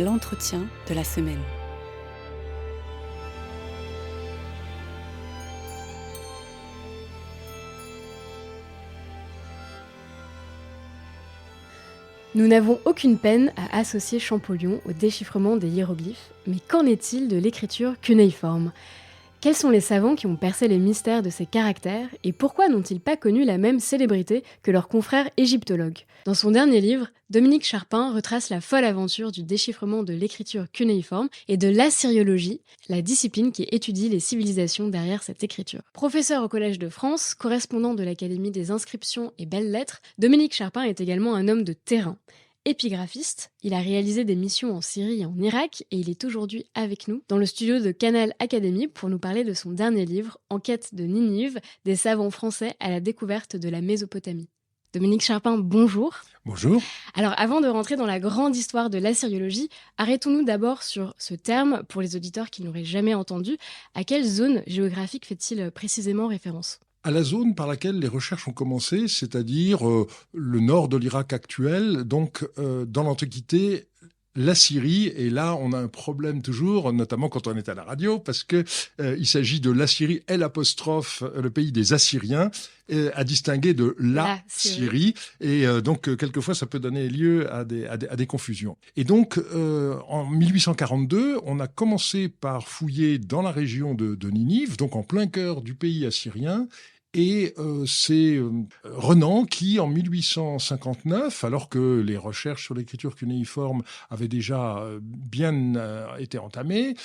l'entretien de la semaine. Nous n'avons aucune peine à associer Champollion au déchiffrement des hiéroglyphes, mais qu'en est-il de l'écriture cunéiforme ? Quels sont les savants qui ont percé les mystères de ces caractères et pourquoi n'ont-ils pas connu la même célébrité que leurs confrères égyptologues ? Dans son dernier livre, Dominique Charpin retrace la folle aventure du déchiffrement de l'écriture cunéiforme et de l'assyriologie, la discipline qui étudie les civilisations derrière cette écriture. Professeur au Collège de France, correspondant de l'Académie des inscriptions et belles-lettres, Dominique Charpin est également un homme de terrain. Épigraphiste, il a réalisé des missions en Syrie et en Irak et il est aujourd'hui avec nous dans le studio de Canal Académie pour nous parler de son dernier livre, En quête de Ninive, des savants français à la découverte de la Mésopotamie. Dominique Charpin, bonjour. Bonjour. Alors avant de rentrer dans la grande histoire de l'assyriologie, arrêtons-nous d'abord sur ce terme pour les auditeurs qui n'auraient jamais entendu. À quelle zone géographique fait-il précisément référence ? À la zone par laquelle les recherches ont commencé, c'est-à-dire le nord de l'Irak actuel, donc dans l'Antiquité, la Syrie, et là on a un problème toujours, notamment quand on est à la radio, parce que il s'agit de l'Assyrie, le pays des Assyriens, à distinguer de la Syrie, et donc quelquefois ça peut donner lieu à des confusions. Et donc en 1842, on a commencé par fouiller dans la région de Ninive, donc en plein cœur du pays assyrien. Et c'est Renan qui, en 1859, alors que les recherches sur l'écriture cunéiforme avaient déjà bien été entamées,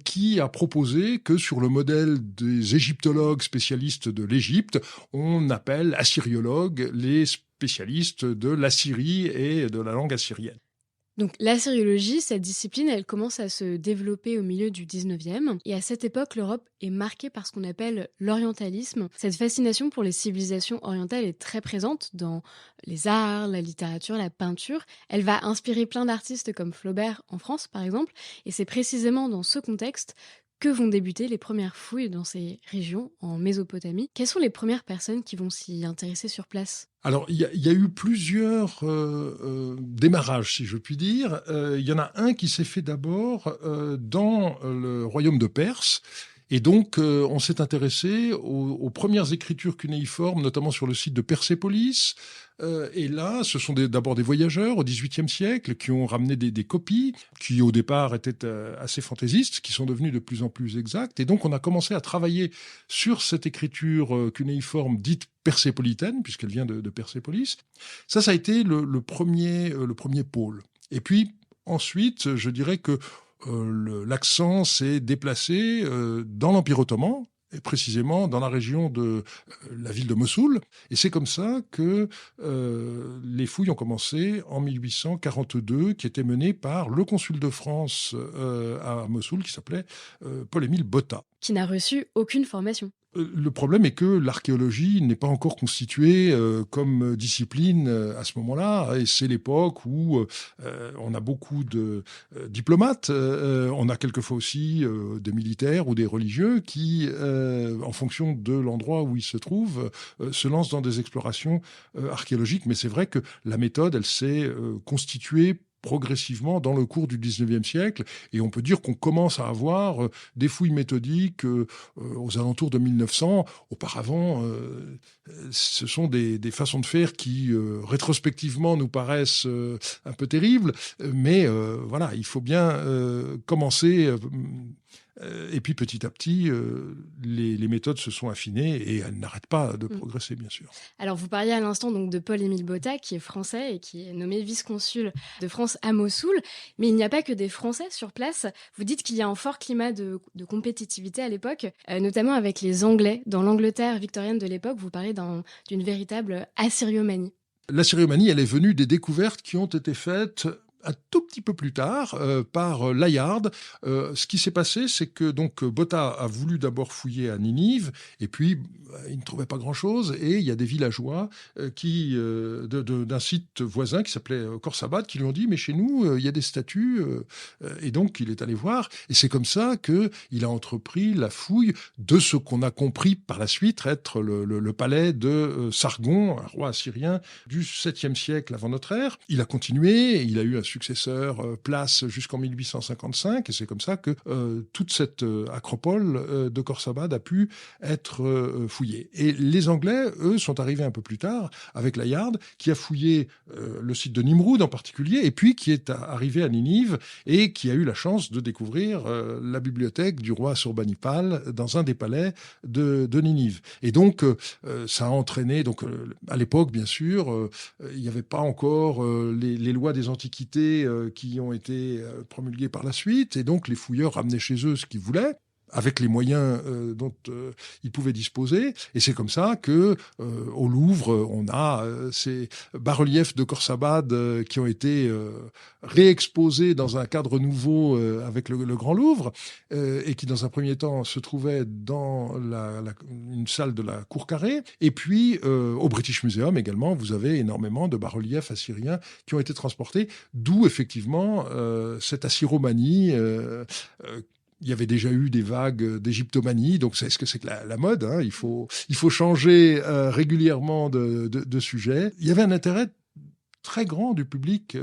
qui a proposé que sur le modèle des égyptologues spécialistes de l'Égypte, on appelle assyriologues les spécialistes de l'Assyrie et de la langue assyrienne. Donc l'assyriologie, cette discipline, elle commence à se développer au milieu du 19e. Et à cette époque, l'Europe est marquée par ce qu'on appelle l'orientalisme. Cette fascination pour les civilisations orientales est très présente dans les arts, la littérature, la peinture. Elle va inspirer plein d'artistes comme Flaubert en France, par exemple. Et c'est précisément dans ce contexte que vont débuter les premières fouilles dans ces régions, en Mésopotamie. Quelles sont les premières personnes qui vont s'y intéresser sur place ? Alors, il y a eu plusieurs démarrages, si je puis dire. Il y en a un qui s'est fait d'abord dans le royaume de Perse. Et donc, on s'est intéressé aux premières écritures cunéiformes, notamment sur le site de Persépolis. Et là, ce sont d'abord des voyageurs au XVIIIe siècle qui ont ramené des copies qui, au départ, étaient assez fantaisistes, qui sont devenues de plus en plus exactes. Et donc, on a commencé à travailler sur cette écriture cunéiforme dite persépolitaine, puisqu'elle vient de Persépolis. Ça a été le premier pôle. Et puis, ensuite, je dirais que l'accent s'est déplacé dans l'Empire ottoman, et précisément dans la région de la ville de Mossoul. Et c'est comme ça que les fouilles ont commencé en 1842, qui étaient menées par le consul de France à Mossoul, qui s'appelait Paul-Émile Botta. Qui n'a reçu aucune formation. Le problème est que l'archéologie n'est pas encore constituée comme discipline à ce moment-là, et c'est l'époque où on a beaucoup de diplomates, on a quelquefois aussi des militaires ou des religieux qui, en fonction de l'endroit où ils se trouvent, se lancent dans des explorations archéologiques. Mais c'est vrai que la méthode, elle s'est constituée progressivement dans le cours du 19e siècle. Et on peut dire qu'on commence à avoir des fouilles méthodiques aux alentours de 1900. Auparavant, ce sont des façons de faire qui, rétrospectivement, nous paraissent un peu terribles. Mais voilà, il faut bien commencer... et puis petit à petit, les méthodes se sont affinées et elles n'arrêtent pas de progresser, bien sûr. Alors vous parliez à l'instant donc de Paul-Émile Botta, qui est français et qui est nommé vice-consul de France à Mossoul. Mais il n'y a pas que des Français sur place. Vous dites qu'il y a un fort climat de compétitivité à l'époque, notamment avec les Anglais. Dans l'Angleterre victorienne de l'époque, vous parlez d'une véritable assyriomanie. L'assyriomanie, elle est venue des découvertes qui ont été faites un tout petit peu plus tard par Layard. Ce qui s'est passé, c'est que donc Botta a voulu d'abord fouiller à Ninive, et puis il ne trouvait pas grand-chose, et il y a des villageois d'un site voisin qui s'appelait Khorsabad qui lui ont dit « mais chez nous, il y a des statues », et donc il est allé voir, et c'est comme ça qu'il a entrepris la fouille de ce qu'on a compris par la suite être le palais de Sargon, un roi assyrien du 7e siècle avant notre ère. Il a continué, et il a eu un successeurs placent jusqu'en 1855, et c'est comme ça que toute cette acropole de Khorsabad a pu être fouillée. Et les Anglais, eux, sont arrivés un peu plus tard avec Layard, qui a fouillé le site de Nimroud en particulier, et puis qui est arrivé à Ninive et qui a eu la chance de découvrir la bibliothèque du roi Assurbanipal dans un des palais de Ninive. Et donc, ça a entraîné, donc à l'époque, bien sûr, il n'y avait pas encore les lois des antiquités qui ont été promulguées par la suite, et donc les fouilleurs ramenaient chez eux ce qu'ils voulaient, avec les moyens dont ils pouvaient disposer. Et c'est comme ça que au Louvre, on a ces bas-reliefs de Khorsabad qui ont été réexposés dans un cadre nouveau avec le Grand Louvre, et qui, dans un premier temps, se trouvaient dans une salle de la Cour Carrée. Et puis, au British Museum également, vous avez énormément de bas-reliefs assyriens qui ont été transportés, d'où effectivement cette assyromanie il y avait déjà eu des vagues d'égyptomanie, donc c'est ce que c'est que la mode. Hein. Il faut changer régulièrement de sujet. Il y avait un intérêt très grand du public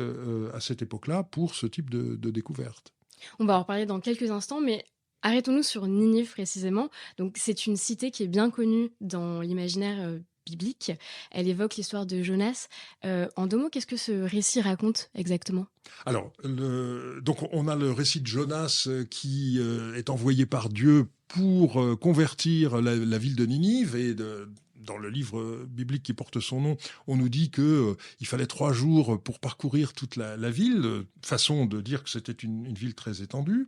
à cette époque-là pour ce type de découverte. On va en reparler dans quelques instants, mais arrêtons-nous sur Ninive précisément. Donc, c'est une cité qui est bien connue dans l'imaginaire biblique. Elle évoque l'histoire de Jonas. En 2 mots, qu'est-ce que ce récit raconte exactement ? Alors, donc on a le récit de Jonas qui est envoyé par Dieu pour convertir la ville de Ninive, et dans le livre biblique qui porte son nom, on nous dit qu'il fallait 3 jours pour parcourir toute la ville, façon de dire que c'était une ville très étendue.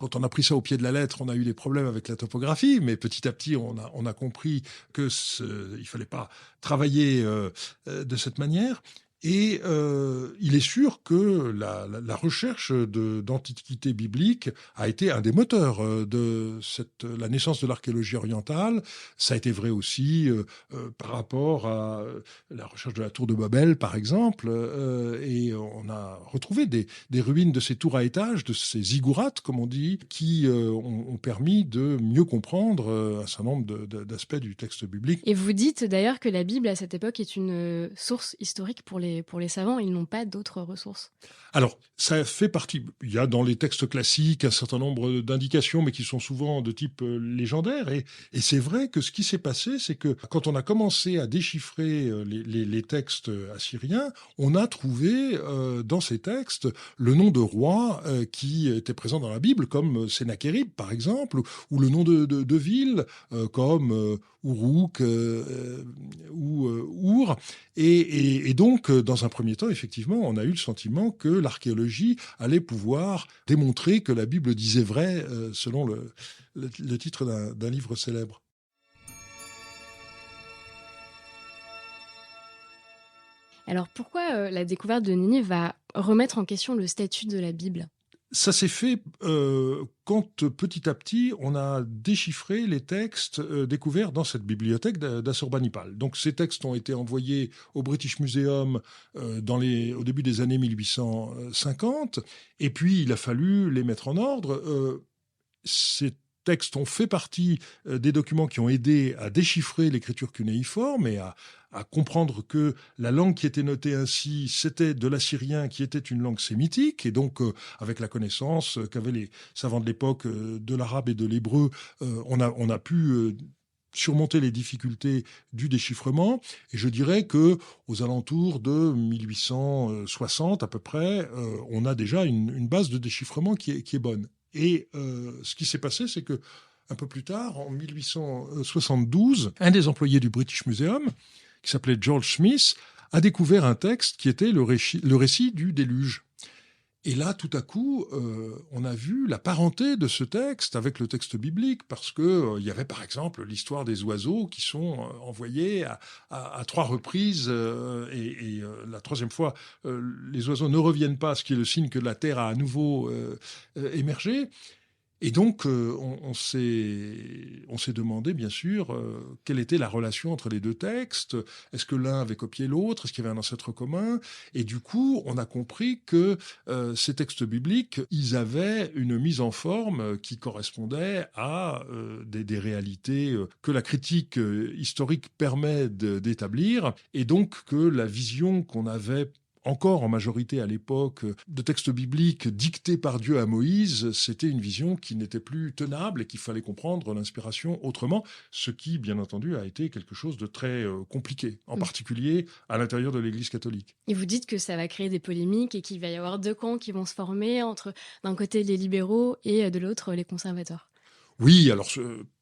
Quand on a pris ça au pied de la lettre, on a eu des problèmes avec la topographie, mais petit à petit, on a compris qu'il ne fallait pas travailler de cette manière. Et il est sûr que la recherche d'antiquités bibliques a été un des moteurs de la naissance de l'archéologie orientale. Ça a été vrai aussi par rapport à la recherche de la tour de Babel, par exemple. Et on a retrouvé des ruines de ces tours à étages, de ces ziggourats, comme on dit, qui ont permis de mieux comprendre un certain nombre d'aspects du texte biblique. Et vous dites d'ailleurs que la Bible, à cette époque, est une source historique pour les savants. Ils n'ont pas d'autres ressources. Alors, ça fait partie. Il y a dans les textes classiques un certain nombre d'indications, mais qui sont souvent de type légendaire. Et c'est vrai que ce qui s'est passé, c'est que quand on a commencé à déchiffrer les textes assyriens, on a trouvé dans ces textes le nom de rois qui étaient présents dans la Bible, comme Sennacherib, par exemple, ou le nom de villes, comme Uruk ou Our. Et donc, dans un premier temps, effectivement, on a eu le sentiment que l'archéologie allait pouvoir démontrer que la Bible disait vrai, selon le titre d'un livre célèbre. Alors pourquoi la découverte de Ninive va remettre en question le statut de la Bible ? Ça s'est fait quand petit à petit on a déchiffré les textes découverts dans cette bibliothèque d'Assurbanipal. Donc ces textes ont été envoyés au British Museum au début des années 1850, et puis il a fallu les mettre en ordre. Ces textes ont fait partie des documents qui ont aidé à déchiffrer l'écriture cunéiforme et à comprendre que la langue qui était notée ainsi, c'était de l'assyrien, qui était une langue sémitique. Et donc, avec la connaissance qu'avaient les savants de l'époque de l'arabe et de l'hébreu, on a pu surmonter les difficultés du déchiffrement. Et je dirais que aux alentours de 1860 à peu près, on a déjà une base de déchiffrement qui est bonne. Et ce qui s'est passé, c'est que un peu plus tard, en 1872, un des employés du British Museum, qui s'appelait George Smith, a découvert un texte qui était le récit du déluge. Et là, tout à coup, on a vu la parenté de ce texte avec le texte biblique, parce qu'il y avait par exemple l'histoire des oiseaux qui sont envoyés à 3 reprises, et la 3e fois, les oiseaux ne reviennent pas, ce qui est le signe que la terre a à nouveau émergé. Et donc, on s'est demandé, bien sûr, quelle était la relation entre les 2 textes. Est-ce que l'un avait copié l'autre? Est-ce qu'il y avait un ancêtre commun? Et du coup, on a compris que ces textes bibliques, ils avaient une mise en forme qui correspondait à des réalités que la critique historique permet d'établir. Et donc, que la vision qu'on avait encore en majorité à l'époque, de textes bibliques dictés par Dieu à Moïse, c'était une vision qui n'était plus tenable et qu'il fallait comprendre l'inspiration autrement, ce qui, bien entendu, a été quelque chose de très compliqué, en Mm. particulier à l'intérieur de l'Église catholique. Et vous dites que ça va créer des polémiques et qu'il va y avoir deux camps qui vont se former entre, d'un côté, les libéraux et de l'autre, les conservateurs. Oui, alors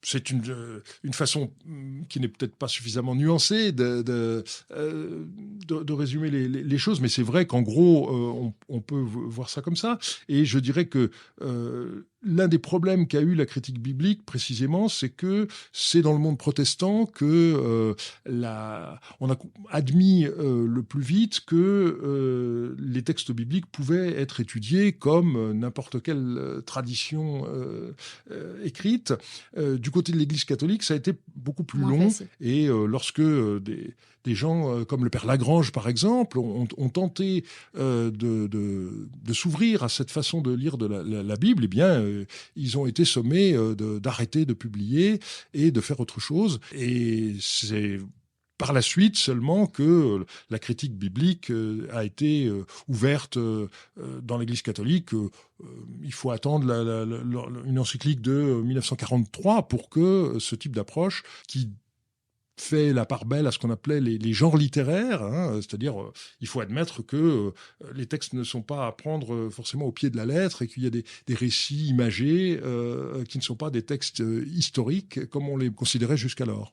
c'est une façon qui n'est peut-être pas suffisamment nuancée de résumer les choses, mais c'est vrai qu'en gros, on peut voir ça comme ça. Et je dirais que l'un des problèmes qu'a eu la critique biblique, précisément, c'est que c'est dans le monde protestant que on a admis le plus vite que les textes bibliques pouvaient être étudiés comme n'importe quelle tradition écrite. Du côté de l'Église catholique, ça a été beaucoup plus Moins long. facile. Et lorsque des gens comme le père Lagrange, par exemple, ont tenté de s'ouvrir à cette façon de lire de la Bible, eh bien, ils ont été sommés d'arrêter de publier et de faire autre chose. Et c'est par la suite seulement que la critique biblique a été ouverte dans l'Église catholique. Il faut attendre une encyclique de 1943 pour que ce type d'approche, qui fait la part belle à ce qu'on appelait les genres littéraires, hein, c'est-à-dire il faut admettre que les textes ne sont pas à prendre forcément au pied de la lettre et qu'il y a des récits imagés qui ne sont pas des textes historiques comme on les considérait jusqu'alors.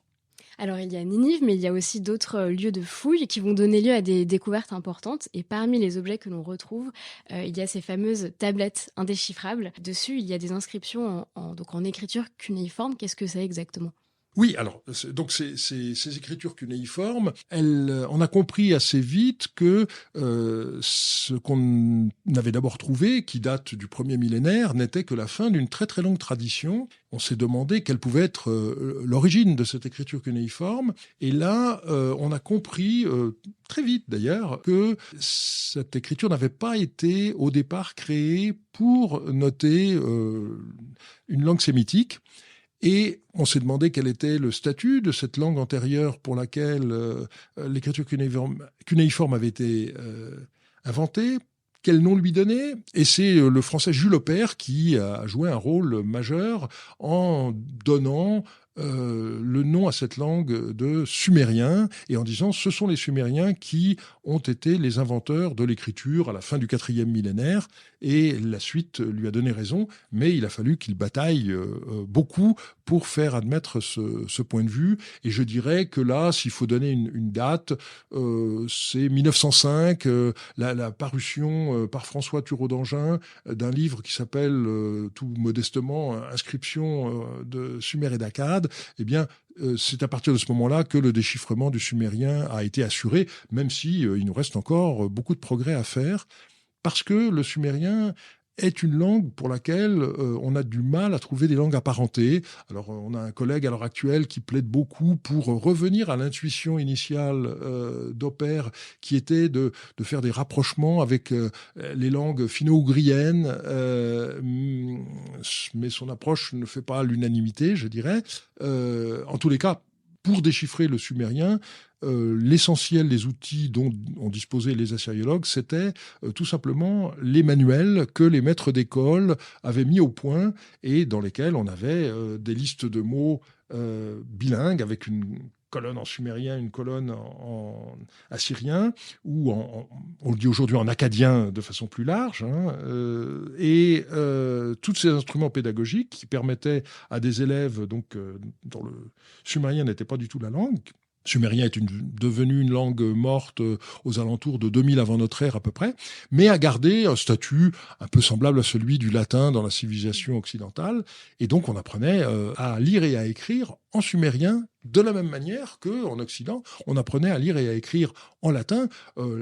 Alors, il y a Ninive, mais il y a aussi d'autres lieux de fouilles qui vont donner lieu à des découvertes importantes. Et parmi les objets que l'on retrouve, il y a ces fameuses tablettes indéchiffrables. Dessus, il y a des inscriptions donc en écriture cunéiforme. Qu'est-ce que c'est exactement? Oui, alors, donc ces écritures cunéiformes, on a compris assez vite que ce qu'on avait d'abord trouvé, qui date du premier millénaire, n'était que la fin d'une très très longue tradition. On s'est demandé quelle pouvait être l'origine de cette écriture cunéiforme. Et là, on a compris, très vite d'ailleurs, que cette écriture n'avait pas été au départ créée pour noter une langue sémitique. Et on s'est demandé quel était le statut de cette langue antérieure pour laquelle l'écriture cunéiforme avait été inventée, quel nom lui donner. Et c'est le français Jules Aubert qui a joué un rôle majeur en donnant le nom à cette langue de sumérien et en disant ce sont les Sumériens qui ont été les inventeurs de l'écriture à la fin du 4e millénaire, et la suite lui a donné raison, mais il a fallu qu'il bataille beaucoup pour faire admettre ce point de vue. Et je dirais que là, s'il faut donner une date, c'est 1905, la parution par François Thureau d'Angin d'un livre qui s'appelle tout modestement Inscription de Sumer et d'Akkad. Eh bien, c'est à partir de ce moment-là que le déchiffrement du sumérien a été assuré, même si il nous reste encore beaucoup de progrès à faire, parce que le sumérien est une langue pour laquelle on a du mal à trouver des langues apparentées. Alors, on a un collègue à l'heure actuelle qui plaide beaucoup pour revenir à l'intuition initiale d'Aubert, qui était de faire des rapprochements avec les langues finno-ougriennes, mais son approche ne fait pas l'unanimité, je dirais. En tous les cas, pour déchiffrer le sumérien, l'essentiel des outils dont ont disposé les assyriologues, c'était tout simplement les manuels que les maîtres d'école avaient mis au point et dans lesquels on avait des listes de mots bilingues avec une colonne en sumérien, une colonne en assyrien, ou on le dit aujourd'hui en akkadien de façon plus large, hein, et tous ces instruments pédagogiques qui permettaient à des élèves, donc, dont le sumérien n'était pas du tout la langue. Sumérien est devenu une langue morte aux alentours de 2000 avant notre ère à peu près, mais a gardé un statut un peu semblable à celui du latin dans la civilisation occidentale. Et donc on apprenait à lire et à écrire en sumérien de la même manière qu'en Occident, on apprenait à lire et à écrire en latin.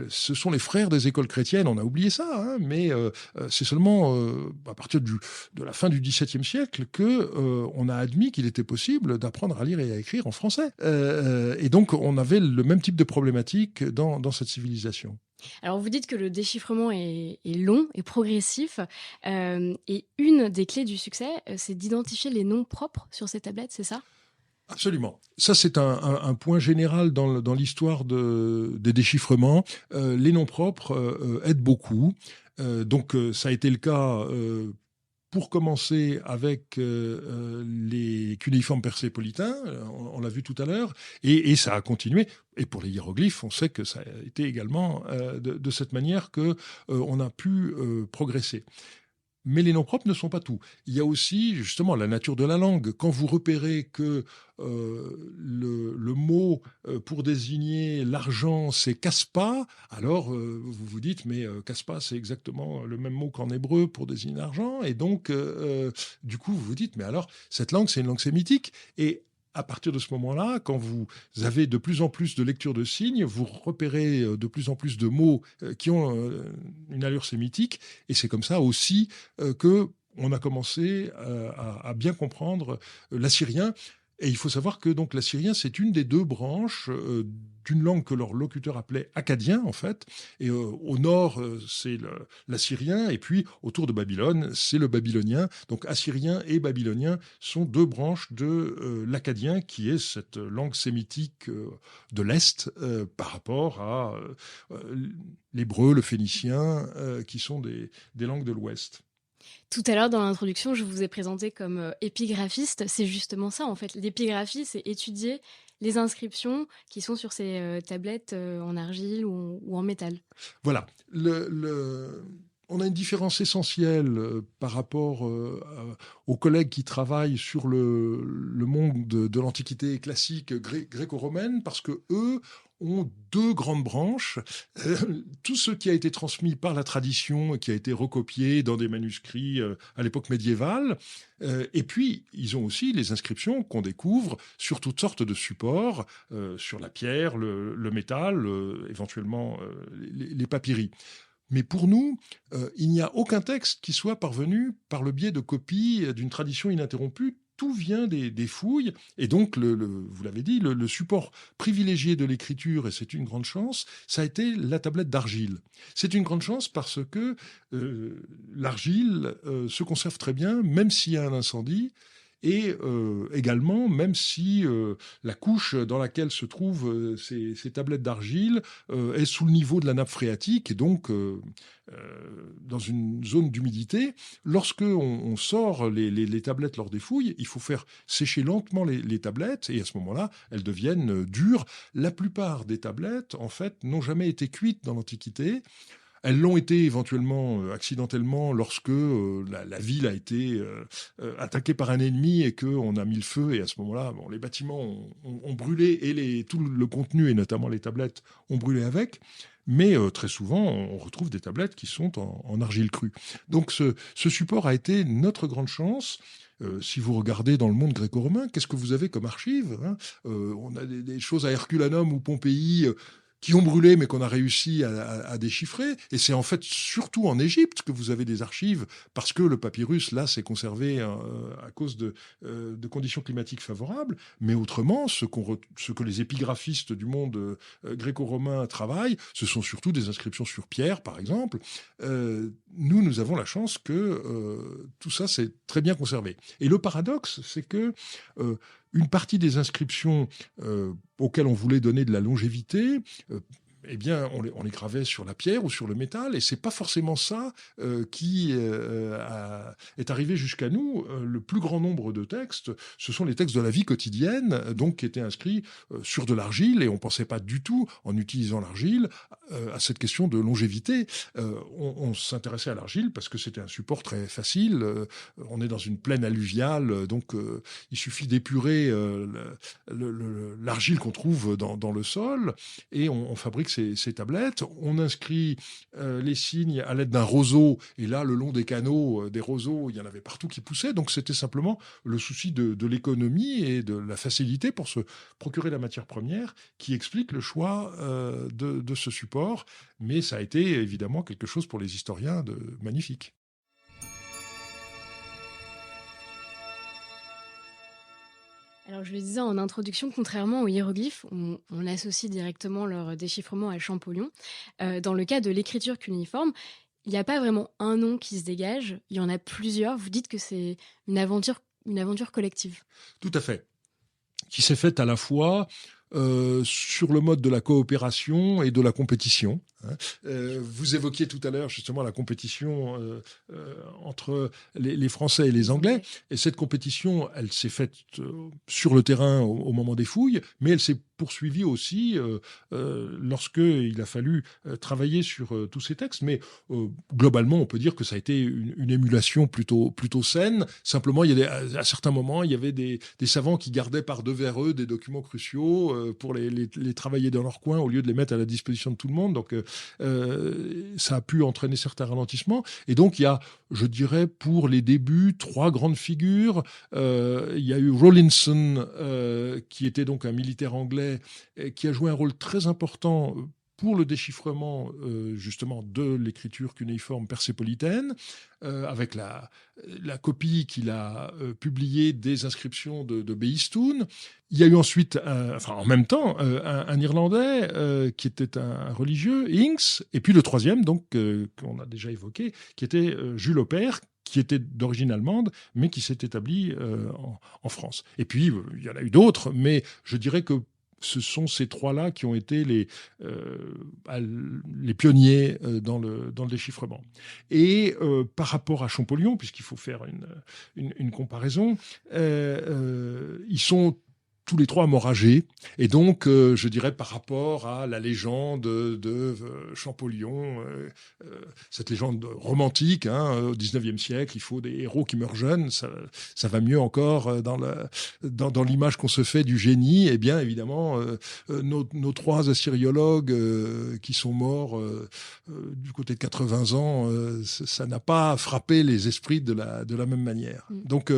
Ce sont les frères des écoles chrétiennes, on a oublié ça, hein, mais c'est seulement à partir de la fin du XVIIe siècle qu'on a admis qu'il était possible d'apprendre à lire et à écrire en français. Et donc on avait le même type de problématique dans cette civilisation. Alors, vous dites que le déchiffrement est long et progressif. Et une des clés du succès, c'est d'identifier les noms propres sur ces tablettes, c'est ça? Absolument. Ça, c'est un point général dans l'histoire des déchiffrements. Les noms propres aident beaucoup. Ça a été le cas pour commencer avec les cunéiformes persépolitains, on l'a vu tout à l'heure, et ça a continué. Et pour les hiéroglyphes, on sait que ça a été également de cette manière que on a pu progresser. Mais les noms propres ne sont pas tout. Il y a aussi justement la nature de la langue. Quand vous repérez que le mot pour désigner l'argent, c'est kaspa, alors vous vous dites, mais kaspa, c'est exactement le même mot qu'en hébreu pour désigner l'argent. Et donc, du coup, vous vous dites, mais alors, cette langue, c'est une langue sémitique. Et à partir de ce moment-là, quand vous avez de plus en plus de lectures de signes, vous repérez de plus en plus de mots qui ont une allure sémitique. Et c'est comme ça aussi que on a commencé à bien comprendre l'assyrien. Et il faut savoir que donc l'assyrien, c'est une des deux branches d'une langue que leur locuteur appelait akkadien, en fait. Et au nord, c'est l'assyrien, et puis autour de Babylone, c'est le babylonien. Donc assyrien et babylonien sont deux branches de l'akkadien, qui est cette langue sémitique de l'Est par rapport à l'hébreu, le phénicien, qui sont des langues de l'Ouest. Tout à l'heure, dans l'introduction, je vous ai présenté comme épigraphiste. C'est justement ça, en fait. L'épigraphie, c'est étudier les inscriptions qui sont sur ces tablettes en argile ou en métal. Voilà. On a une différence essentielle par rapport aux collègues qui travaillent sur le monde de l'Antiquité classique gréco-romaine, parce que eux ont deux grandes branches. Tout ce qui a été transmis par la tradition, qui a été recopié dans des manuscrits à l'époque médiévale, et puis ils ont aussi les inscriptions qu'on découvre sur toutes sortes de supports, sur la pierre, le métal, éventuellement les papyries. Mais pour nous, il n'y a aucun texte qui soit parvenu par le biais de copies d'une tradition ininterrompue. Tout vient des fouilles. Et donc, vous l'avez dit, le support privilégié de l'écriture, et c'est une grande chance, ça a été la tablette d'argile. C'est une grande chance parce que l'argile se conserve très bien, même s'il y a un incendie. Et également, même si la couche dans laquelle se trouvent ces tablettes d'argile est sous le niveau de la nappe phréatique et donc dans une zone d'humidité, lorsque on sort les tablettes lors des fouilles, il faut faire sécher lentement les tablettes et à ce moment-là, elles deviennent dures. La plupart des tablettes, en fait, n'ont jamais été cuites dans l'Antiquité. Elles l'ont été éventuellement accidentellement lorsque la ville a été attaquée par un ennemi et qu'on a mis le feu. Et à ce moment-là, bon, les bâtiments ont brûlé et tout le contenu, et notamment les tablettes, ont brûlé avec. Mais très souvent, on retrouve des tablettes qui sont en argile crue. Donc ce support a été notre grande chance. Si vous regardez dans le monde gréco-romain, qu'est-ce que vous avez comme archives, hein? On a des choses à Herculanum ou Pompéi qui ont brûlé, mais qu'on a réussi à déchiffrer. Et c'est en fait surtout en Égypte que vous avez des archives, parce que le papyrus, là, s'est conservé à cause de conditions climatiques favorables. Mais autrement, ce que les épigraphistes du monde gréco-romain travaillent, ce sont surtout des inscriptions sur pierre, par exemple. Nous avons la chance que tout ça, c'est très bien conservé. Et le paradoxe, c'est que une partie des inscriptions auxquelles on voulait donner de la longévité, eh bien, on les gravait sur la pierre ou sur le métal, et c'est pas forcément ça qui est arrivé jusqu'à nous. Le plus grand nombre de textes, ce sont les textes de la vie quotidienne, donc qui étaient inscrits sur de l'argile, et on pensait pas du tout, en utilisant l'argile, à cette question de longévité. On s'intéressait à l'argile parce que c'était un support très facile. On est dans une plaine alluviale, donc il suffit d'épurer l'argile qu'on trouve dans le sol, et on fabrique ces tablettes. On inscrit les signes à l'aide d'un roseau, et là, le long des canaux, des roseaux, il y en avait partout qui poussaient. Donc c'était simplement le souci de l'économie et de la facilité pour se procurer la matière première qui explique le choix de ce support. Mais ça a été évidemment quelque chose pour les historiens de magnifique. Alors, je le disais en introduction, contrairement aux hiéroglyphes, on associe directement leur déchiffrement à Champollion. Dans le cas de l'écriture cunéiforme, il n'y a pas vraiment un nom qui se dégage, il y en a plusieurs. Vous dites que c'est une aventure collective. Tout à fait. qui s'est faite à la fois sur le mode de la coopération et de la compétition. Vous évoquiez tout à l'heure justement la compétition entre les Français et les Anglais. Et cette compétition, elle s'est faite sur le terrain au moment des fouilles, mais elle s'est poursuivie aussi lorsqu'il a fallu travailler sur tous ces textes. Mais globalement, on peut dire que ça a été une émulation plutôt saine. Simplement, à certains moments, il y avait des savants qui gardaient par devers eux des documents cruciaux pour les travailler dans leur coin au lieu de les mettre à la disposition de tout le monde. Donc, ça a pu entraîner certains ralentissements. Et donc, il y a, je dirais, pour les débuts, 3 grandes figures. Il y a eu Rawlinson, qui était donc un militaire anglais, qui a joué un rôle très important pour le déchiffrement justement de l'écriture cunéiforme persépolitaine, avec la copie qu'il a publiée des inscriptions de Behistun. Il y a eu ensuite, en même temps, un Irlandais qui était un religieux, Inks, et puis le troisième, donc qu'on a déjà évoqué, qui était Jules Aubert, qui était d'origine allemande, mais qui s'est établi en France. Et puis, il y en a eu d'autres, mais je dirais que ce sont ces 3-là qui ont été les pionniers dans le déchiffrement. Et par rapport à Champollion, puisqu'il faut faire une comparaison, ils sont tous les 3 moragés. Et donc, je dirais par rapport à la légende de Champollion, cette légende romantique, au XIXe siècle, il faut des héros qui meurent jeunes, ça va mieux encore dans l'image qu'on se fait du génie. Eh bien, évidemment, nos 3 assyriologues qui sont morts du côté de 80 ans, ça n'a pas frappé les esprits de la même manière. Donc,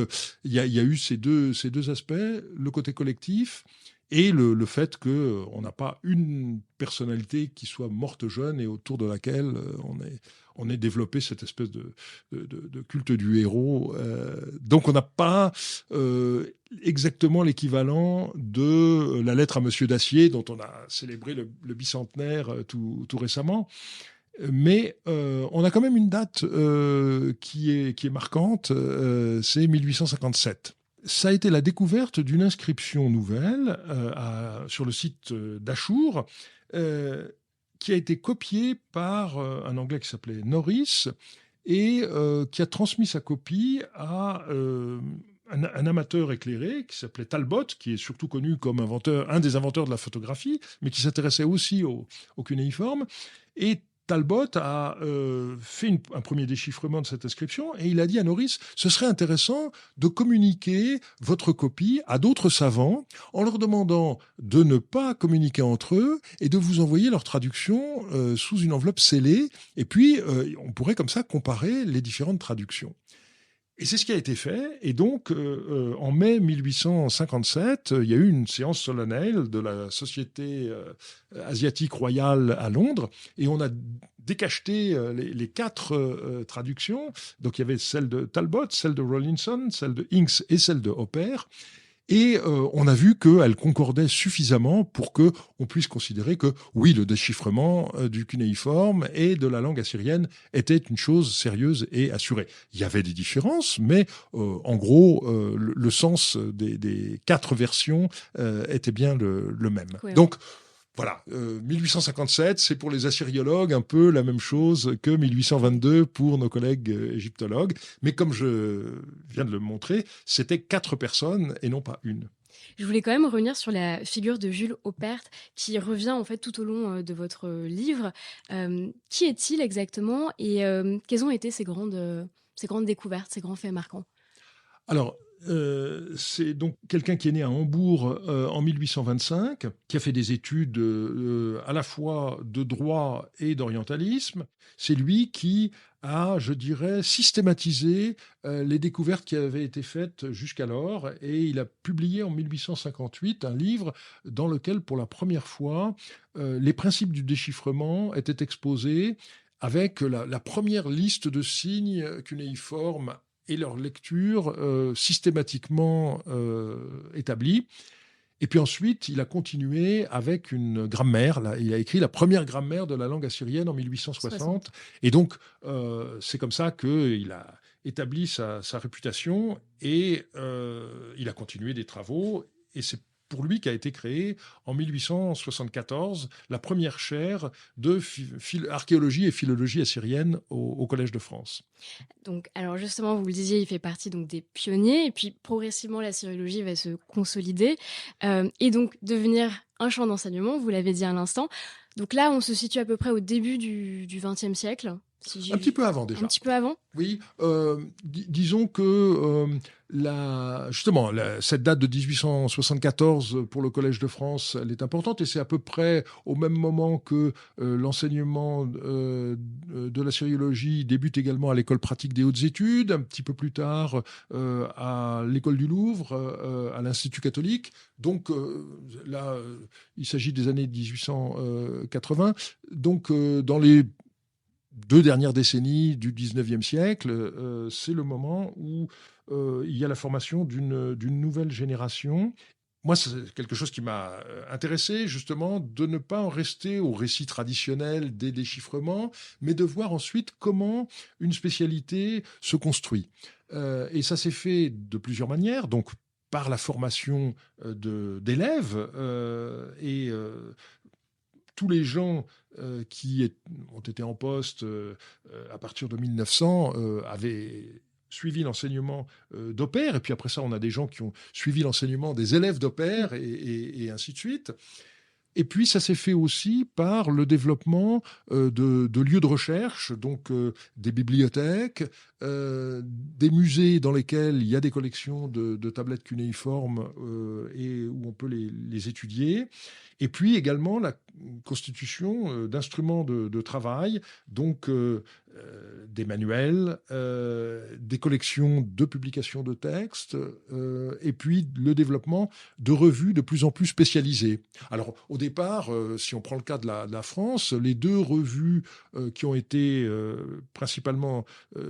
il y a eu ces deux aspects, le côté collectif et le fait qu'on n'a pas une personnalité qui soit morte jeune et autour de laquelle on ait développé cette espèce de culte du héros. Donc on n'a pas exactement l'équivalent de la lettre à Monsieur Dacier, dont on a célébré le bicentenaire tout récemment. Mais on a quand même une date qui est marquante, c'est 1857. Ça a été la découverte d'une inscription nouvelle sur le site d'Achour, qui a été copiée par un Anglais qui s'appelait Norris et qui a transmis sa copie à un amateur éclairé qui s'appelait Talbot, qui est surtout connu comme un des inventeurs de la photographie, mais qui s'intéressait aussi au cunéiforme. Et Talbot a fait un premier déchiffrement de cette inscription et il a dit à Norris, ce serait intéressant de communiquer votre copie à d'autres savants en leur demandant de ne pas communiquer entre eux et de vous envoyer leur traduction sous une enveloppe scellée. Et puis, on pourrait comme ça comparer les différentes traductions. Et c'est ce qui a été fait. Et donc, en mai 1857, il y a eu une séance solennelle de la Société asiatique royale à Londres. Et on a décacheté les 4 traductions. Donc, il y avait celle de Talbot, celle de Rawlinson, celle de Inks et celle de Aubert. Et on a vu qu'elle concordait suffisamment pour qu'on puisse considérer que, oui, le déchiffrement du cunéiforme et de la langue assyrienne était une chose sérieuse et assurée. Il y avait des différences, mais en gros, le sens des 4 versions était bien le même. Oui. Donc, voilà, 1857, c'est pour les assyriologues un peu la même chose que 1822 pour nos collègues égyptologues. Mais comme je viens de le montrer, c'était 4 personnes et non pas une. Je voulais quand même revenir sur la figure de Jules Aubert qui revient en fait tout au long de votre livre. Qui est-il exactement et quelles ont été ces grandes découvertes, ces grands faits marquants ? Alors, c'est donc quelqu'un qui est né à Hambourg en 1825, qui a fait des études à la fois de droit et d'orientalisme. C'est lui qui a, je dirais, systématisé les découvertes qui avaient été faites jusqu'alors. Et il a publié en 1858 un livre dans lequel, pour la première fois, les principes du déchiffrement étaient exposés avec la première liste de signes cunéiformes et leur lecture systématiquement établie. Et puis ensuite, il a continué avec une grammaire. Là, il a écrit la première grammaire de la langue assyrienne en 1860. Et donc, c'est comme ça qu'il a établi sa réputation et il a continué des travaux. Et c'est pour lui qu'a été créée en 1874 la première chaire de archéologie et philologie assyrienne au Collège de France. Donc, alors justement, vous le disiez, il fait partie donc des pionniers, et puis progressivement, la syriologie va se consolider et donc devenir un champ d'enseignement, vous l'avez dit à l'instant. Donc là, on se situe à peu près au début du XXe siècle, Un petit peu avant un déjà. petit peu avant. Oui, disons que justement, cette date de 1874 pour le Collège de France, elle est importante et c'est à peu près au même moment que l'enseignement de la syriologie débute également à l'école pratique des hautes études, un petit peu plus tard à l'école du Louvre, à l'Institut catholique. Donc là, il s'agit des années 1880. Donc dans les 2 dernières décennies du 19e siècle, c'est le moment où il y a la formation d'une nouvelle génération. Moi, c'est quelque chose qui m'a intéressé, justement, de ne pas en rester au récit traditionnel des déchiffrements, mais de voir ensuite comment une spécialité se construit. Et ça s'est fait de plusieurs manières, donc par la formation d'élèves et tous les gens ont été en poste à partir de 1900 avaient suivi l'enseignement d'Opère, et puis après ça, on a des gens qui ont suivi l'enseignement des élèves d'Opère, et ainsi de suite. Et puis, ça s'est fait aussi par le développement de lieux de recherche, donc des bibliothèques, des musées dans lesquels il y a des collections de tablettes cunéiformes et où on peut les étudier. Et puis également la constitution d'instruments de travail, donc des manuels, des collections de publications de textes, et puis le développement de revues de plus en plus spécialisées. Alors au départ, si on prend le cas de la France, les 2 revues qui ont été principalement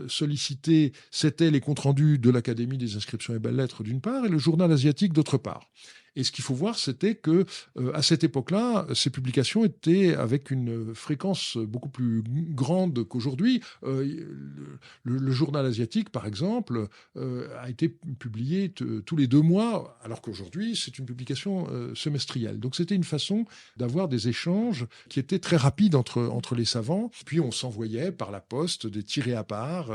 sollicitées, c'était les comptes rendus de l'Académie des inscriptions et belles-lettres d'une part, et le journal asiatique d'autre part. Et ce qu'il faut voir, c'était que à cette époque-là, ces publications étaient avec une fréquence beaucoup plus grande qu'aujourd'hui. Le journal asiatique, par exemple, a été publié tous les 2 mois, alors qu'aujourd'hui, c'est une publication semestrielle. Donc c'était une façon d'avoir des échanges qui étaient très rapides entre les savants. Puis on s'envoyait par la poste des tirés à part.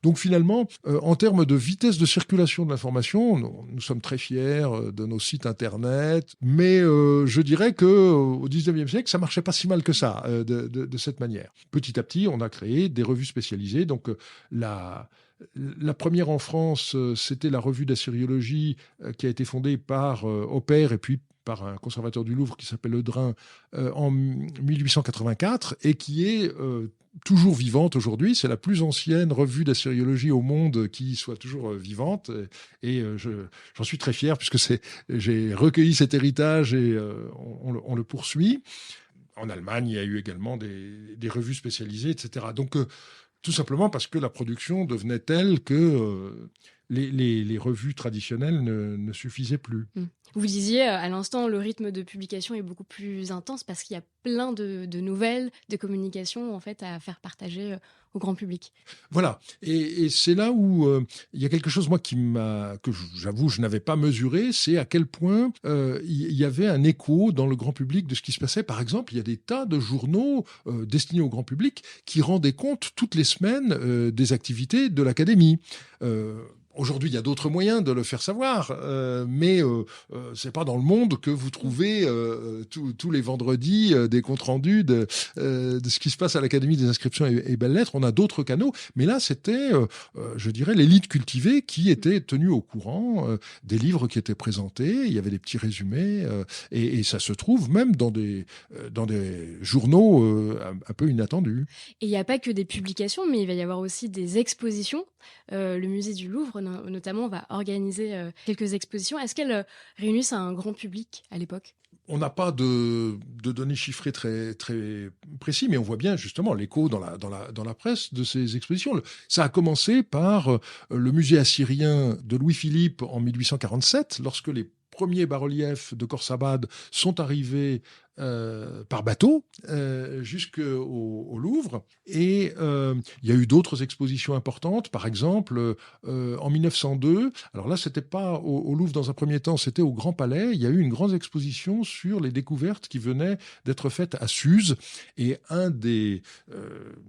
Donc finalement, en termes de vitesse de circulation de l'information, nous sommes très fiers de nos sites internet, mais je dirais qu'au 19e siècle, ça marchait pas si mal que ça, de cette manière. Petit à petit, on a créé des revues spécialisées. Donc la première en France, c'était la revue d'assyriologie qui a été fondée par Opère et puis par un conservateur du Louvre qui s'appelle Le Drin en 1884 et qui est toujours vivante aujourd'hui. C'est la plus ancienne revue d'assyriologie au monde qui soit toujours vivante. Et j'en suis très fier puisque j'ai recueilli cet héritage et on le poursuit. En Allemagne, il y a eu également des revues spécialisées, etc. Donc, tout simplement parce que la production devenait telle que les revues traditionnelles ne suffisaient plus. Vous disiez à l'instant, le rythme de publication est beaucoup plus intense parce qu'il y a plein de nouvelles, de communications en fait, à faire partager au grand public. Voilà. Et c'est là où il y a quelque chose, moi, que j'avoue, je n'avais pas mesuré, c'est à quel point il y avait un écho dans le grand public de ce qui se passait. Par exemple, il y a des tas de journaux destinés au grand public qui rendaient compte toutes les semaines des activités de l'Académie. Aujourd'hui, il y a d'autres moyens de le faire savoir, mais c'est pas dans Le Monde que vous trouvez tous les vendredis des comptes rendus de ce qui se passe à l'Académie des inscriptions et belles-lettres. On a d'autres canaux, mais là, c'était, je dirais, l'élite cultivée qui était tenue au courant des livres qui étaient présentés. Il y avait des petits résumés, et ça se trouve même dans des journaux un peu inattendus. Et il n'y a pas que des publications, mais il va y avoir aussi des expositions. Le musée du Louvre, notamment, va organiser quelques expositions. Est-ce qu'elles réunissent un grand public à l'époque ? On n'a pas de données chiffrées très, très précis, mais on voit bien justement l'écho dans la presse de ces expositions. Ça a commencé par le musée assyrien de Louis-Philippe en 1847, lorsque les premiers bas-reliefs de Khorsabad sont arrivés par bateau jusqu'au Louvre. Et il y a eu d'autres expositions importantes. Par exemple, en 1902, alors là, c'était pas au Louvre dans un premier temps, c'était au Grand Palais. Il y a eu une grande exposition sur les découvertes qui venaient d'être faites à Suse. Et un des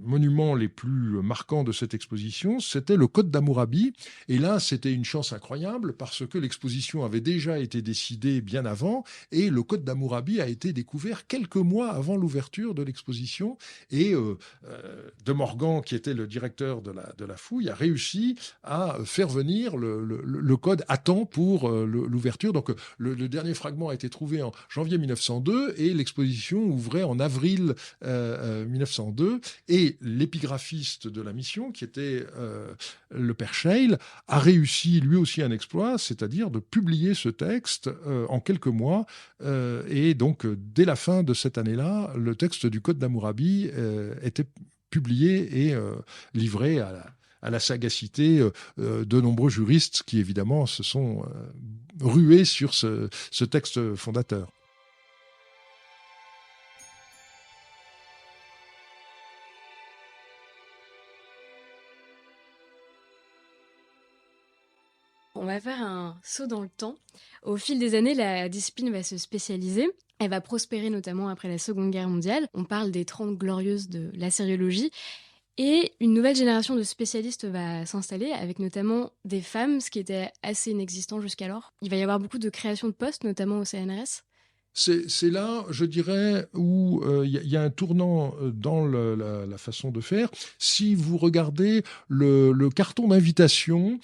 monuments les plus marquants de cette exposition, c'était le Code d'Hammurabi. Et là, c'était une chance incroyable parce que l'exposition avait déjà été décidée bien avant et le Code d'Hammurabi a été découvert quelques mois avant l'ouverture de l'exposition. Et De Morgan, qui était le directeur de la fouille, a réussi à faire venir le code à temps pour l'ouverture. Donc le dernier fragment a été trouvé en janvier 1902 et l'exposition ouvrait en avril 1902. Et l'épigraphiste de la mission, qui était le père Scheil, a réussi lui aussi un exploit, c'est-à-dire de publier ce texte en quelques mois. Et donc, dès la fin de cette année-là, le texte du Code d'Hammurabi était publié et livré à la sagacité de nombreux juristes qui, évidemment, se sont rués sur ce texte fondateur. On va faire un saut dans le temps. Au fil des années, la discipline va se spécialiser. Elle va prospérer notamment après la Seconde Guerre mondiale. On parle des 30 glorieuses de la sériologie. Et une nouvelle génération de spécialistes va s'installer, avec notamment des femmes, ce qui était assez inexistant jusqu'alors. Il va y avoir beaucoup de créations de postes, notamment au CNRS. C'est là, je dirais, où y a un tournant dans la façon de faire. Si vous regardez le carton d'invitation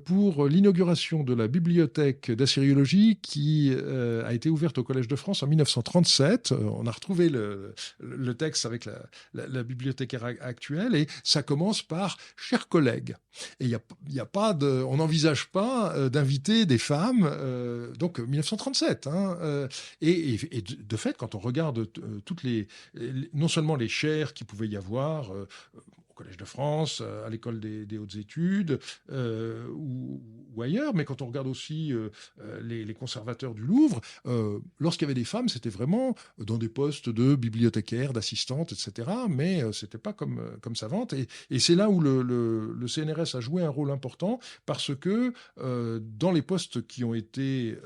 pour l'inauguration de la bibliothèque d'assyriologie qui a été ouverte au Collège de France en 1937, on a retrouvé le texte avec la bibliothécaire actuelle, et ça commence par « Chers collègues ». Et y a pas on n'envisage pas d'inviter des femmes, donc 1937. Et de fait, quand on regarde toutes non seulement les chaires qu'il pouvait y avoir au Collège de France, à l'École des hautes études ou ailleurs, mais quand on regarde aussi les conservateurs du Louvre, lorsqu'il y avait des femmes, c'était vraiment dans des postes de bibliothécaires, d'assistantes, etc. Mais c'était pas comme savantes. Et c'est là où le CNRS a joué un rôle important parce que dans les postes qui ont été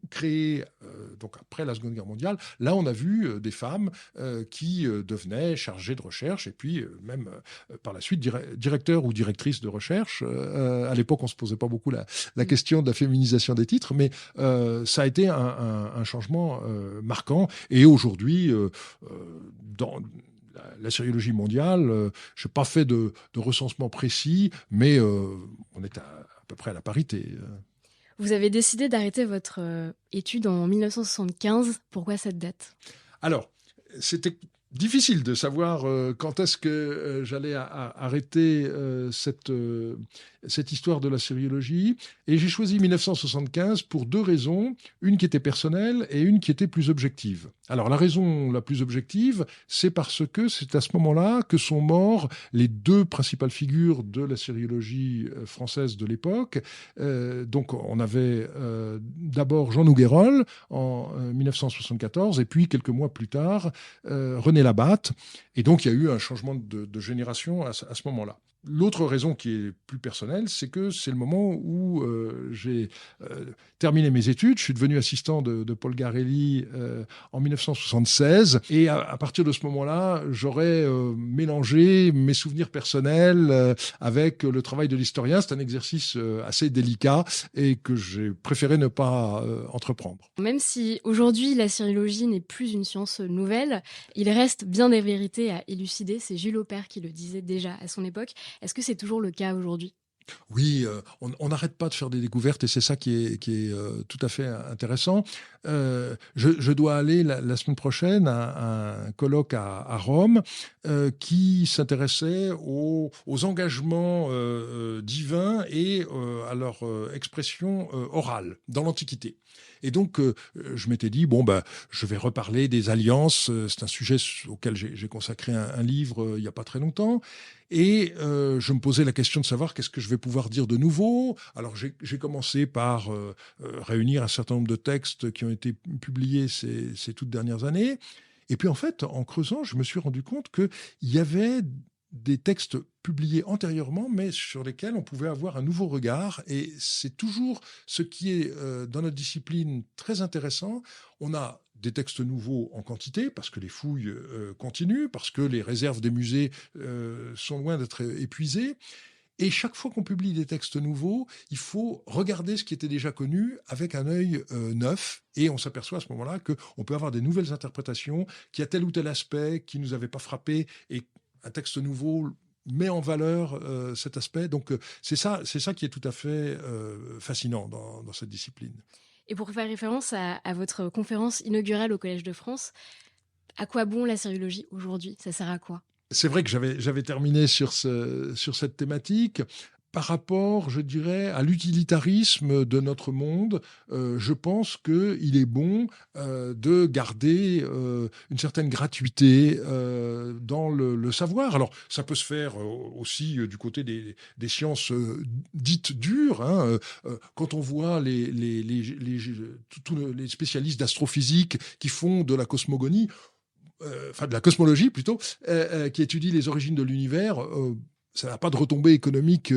créés donc après la Seconde Guerre mondiale, là on a vu des femmes qui devenaient chargées de recherche et puis même par la suite directeur ou directrice de recherche. À l'époque, on ne se posait pas beaucoup la question de la féminisation des titres, mais ça a été un changement marquant. Et aujourd'hui, dans la sériologie mondiale, je n'ai pas fait de recensement précis, mais on est à peu près à la parité. Vous avez décidé d'arrêter votre étude en 1975. Pourquoi cette date ? Alors, c'était difficile de savoir quand est-ce que j'allais arrêter cette histoire de la sériologie. Et j'ai choisi 1975 pour deux raisons, une qui était personnelle et une qui était plus objective. Alors la raison la plus objective, c'est parce que c'est à ce moment-là que sont morts les deux principales figures de la sériologie française de l'époque. Donc on avait d'abord Jean Nouguerol en 1974 et puis quelques mois plus tard René Labatte. Et donc il y a eu un changement de génération à ce moment-là. L'autre raison qui est plus personnelle, c'est que c'est le moment où j'ai terminé mes études. Je suis devenu assistant de Paul Garelli en 1976. Et à partir de ce moment-là, j'aurais mélangé mes souvenirs personnels avec le travail de l'historien. C'est un exercice assez délicat et que j'ai préféré ne pas entreprendre. Même si aujourd'hui la sériologie n'est plus une science nouvelle, il reste bien des vérités à élucider. C'est Jules Aupert qui le disait déjà à son époque. Est-ce que c'est toujours le cas aujourd'hui ? Oui, on n'arrête pas de faire des découvertes et c'est ça qui est tout à fait intéressant. Je dois aller la semaine prochaine à un colloque à Rome qui s'intéressait aux engagements divins et à leur expression orale dans l'Antiquité. Et donc, je m'étais dit, je vais reparler des alliances. C'est un sujet auquel j'ai consacré un livre il n'y a pas très longtemps. Et je me posais la question de savoir qu'est-ce que je vais pouvoir dire de nouveau. Alors j'ai commencé par réunir un certain nombre de textes qui ont été publiés ces toutes dernières années. Et puis en fait, en creusant, je me suis rendu compte qu'il y avait des textes publiés antérieurement, mais sur lesquels on pouvait avoir un nouveau regard. Et c'est toujours ce qui est dans notre discipline très intéressant. On a des textes nouveaux en quantité, parce que les fouilles continuent, parce que les réserves des musées sont loin d'être épuisées. Et chaque fois qu'on publie des textes nouveaux, il faut regarder ce qui était déjà connu avec un œil neuf. Et on s'aperçoit à ce moment-là qu'on peut avoir des nouvelles interprétations, qu'il y a tel ou tel aspect qui ne nous avait pas frappé. Et un texte nouveau met en valeur cet aspect. Donc c'est ça qui est tout à fait fascinant dans cette discipline. Et pour faire référence à votre conférence inaugurale au Collège de France, à quoi bon la sériologie aujourd'hui? Ça sert à quoi? C'est vrai que j'avais terminé sur cette thématique. Par rapport, je dirais, à l'utilitarisme de notre monde, je pense qu'il est bon de garder une certaine gratuité dans le savoir. Alors, ça peut se faire aussi du côté des sciences dites dures. Hein. Quand on voit tous les spécialistes d'astrophysique qui font de la cosmogonie, enfin de la cosmologie plutôt, qui étudie les origines de l'univers. Ça n'a pas de retombée économique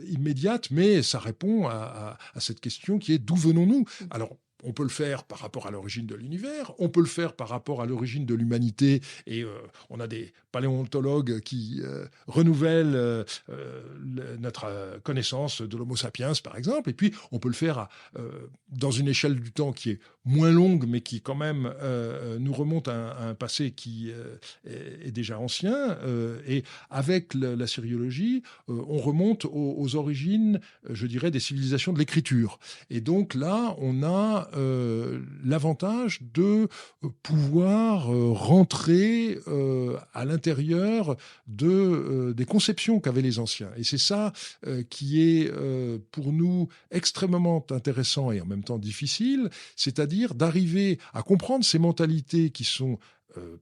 immédiate, mais ça répond à cette question qui est d'où venons-nous? Alors, on peut le faire par rapport à l'origine de l'univers, on peut le faire par rapport à l'origine de l'humanité, et on a des paléontologues qui renouvellent notre connaissance de l'Homo sapiens, par exemple, et puis on peut le faire dans une échelle du temps qui est moins longue, mais qui quand même nous remonte à un passé qui est déjà ancien. Et avec la sériologie, on remonte aux origines, je dirais, des civilisations de l'écriture. Et donc là, on a l'avantage de pouvoir rentrer à l'intérieur des conceptions qu'avaient les anciens. Et c'est ça qui est pour nous extrêmement intéressant et en même temps difficile, c'est-à-dire d'arriver à comprendre ces mentalités qui sont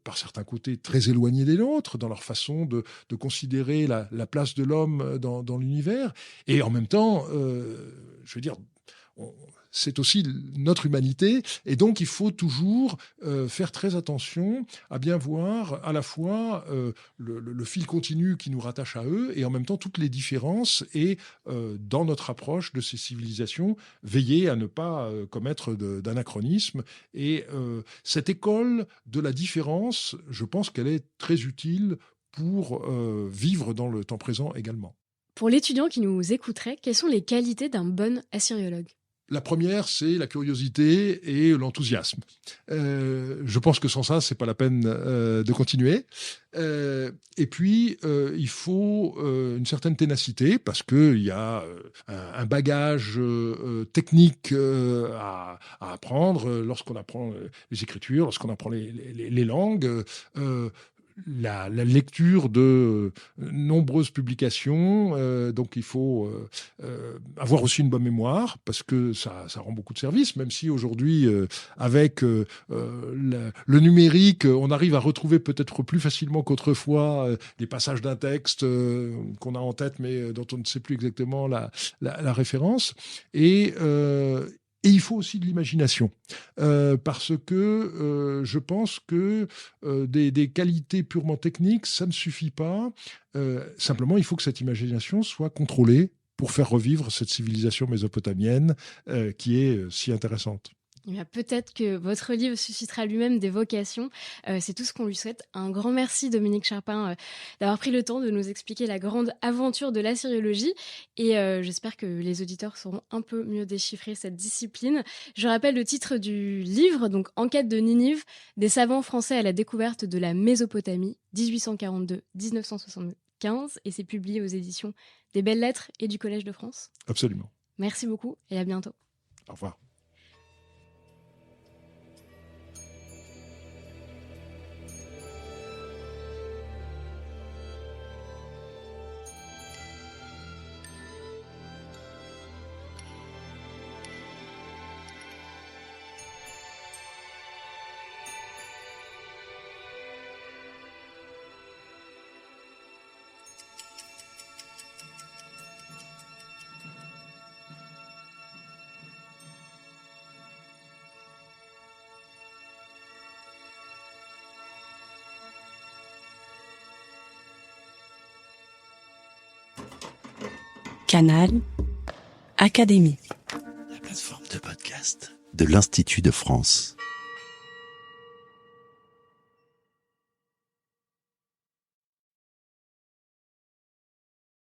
par certains côtés très éloignées des nôtres, dans leur façon de considérer la place de l'homme dans l'univers, et en même temps, je veux dire, c'est aussi notre humanité, et donc il faut toujours faire très attention à bien voir à la fois le fil continu qui nous rattache à eux, et en même temps toutes les différences, et dans notre approche de ces civilisations, veiller à ne pas commettre d'anachronisme. Et cette école de la différence, je pense qu'elle est très utile pour vivre dans le temps présent également. Pour l'étudiant qui nous écouterait, quelles sont les qualités d'un bon assyriologue? La première, c'est la curiosité et l'enthousiasme. Je pense que sans ça, c'est pas la peine de continuer. Et puis, il faut une certaine ténacité, parce qu'il y a un bagage technique à apprendre lorsqu'on apprend les écritures, lorsqu'on apprend les langues. La lecture de nombreuses publications, donc il faut avoir aussi une bonne mémoire, parce que ça rend beaucoup de service, même si aujourd'hui, avec le numérique, on arrive à retrouver peut-être plus facilement qu'autrefois des passages d'un texte qu'on a en tête, mais dont on ne sait plus exactement la référence. Et il faut aussi de l'imagination, parce que je pense que des qualités purement techniques, ça ne suffit pas. Simplement, il faut que cette imagination soit contrôlée pour faire revivre cette civilisation mésopotamienne qui est si intéressante. Eh bien, peut-être que votre livre suscitera lui-même des vocations. C'est tout ce qu'on lui souhaite. Un grand merci, Dominique Charpin, d'avoir pris le temps de nous expliquer la grande aventure de la sériologie. Et j'espère que les auditeurs sauront un peu mieux déchiffrer cette discipline. Je rappelle le titre du livre, donc Enquête de Ninive, des savants français à la découverte de la Mésopotamie, 1842-1975. Et c'est publié aux éditions des Belles Lettres et du Collège de France. Absolument. Merci beaucoup et à bientôt. Au revoir. Canal Académie. La plateforme de podcast de l'Institut de France.